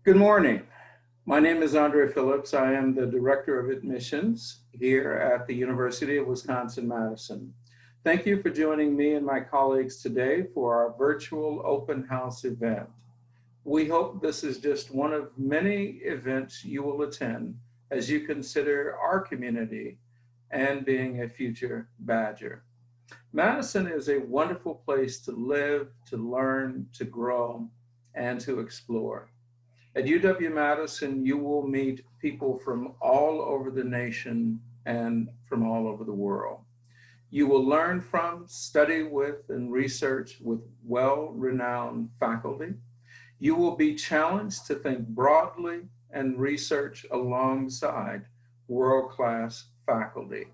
Good morning. My name is André Phillips. I am the Director of Admissions here at the University of Wisconsin-Madison. Thank you for joining me and my colleagues today for our virtual open house event. We hope this is just one of many events you will attend as you consider our community and being a future Badger. Madison is a wonderful place to live, to learn, to grow, and to explore. At UW-Madison, you will meet people from all over the nation and from all over the world. You will learn from, study with, and research with well-renowned faculty. You will be challenged to think broadly and research alongside world-class faculty.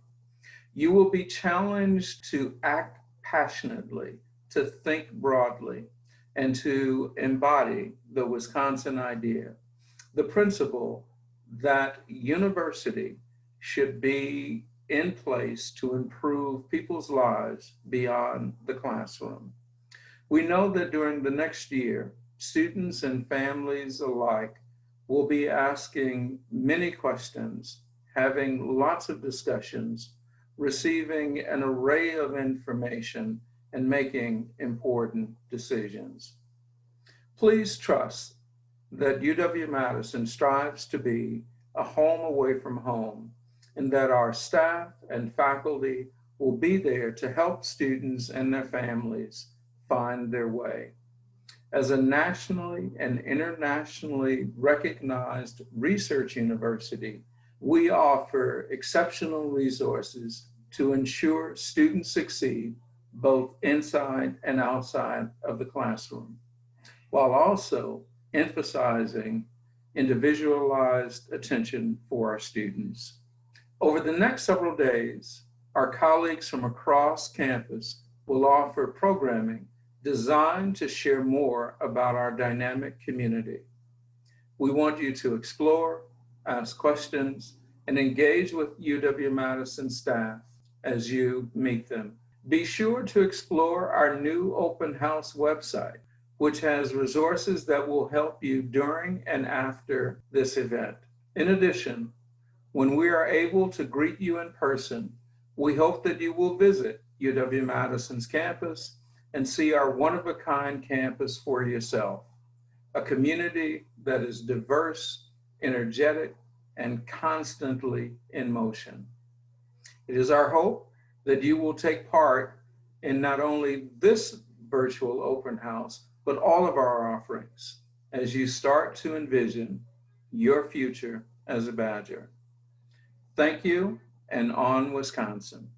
You will be challenged to act passionately, to think broadly, and to embody the Wisconsin idea, the principle that university should be in place to improve people's lives beyond the classroom. We know that during the next year, students and families alike will be asking many questions, having lots of discussions, receiving an array of information, and making important decisions. Please trust that UW-Madison strives to be a home away from home, and that our staff and faculty will be there to help students and their families find their way. As a nationally and internationally recognized research university, we offer exceptional resources to ensure students succeed both inside and outside of the classroom, while also emphasizing individualized attention for our students. Over the next several days, our colleagues from across campus will offer programming designed to share more about our dynamic community. We want you to explore, ask questions, and engage with UW-Madison staff as you meet them. Be sure to explore our new open house website, which has resources that will help you during and after this event. In addition, when we are able to greet you in person, we hope that you will visit UW-Madison's campus and see our one-of-a-kind campus for yourself, a community that is diverse, energetic, and constantly in motion. It is our hope that you will take part in not only this virtual open house, but all of our offerings as you start to envision your future as a Badger. Thank you, and on Wisconsin.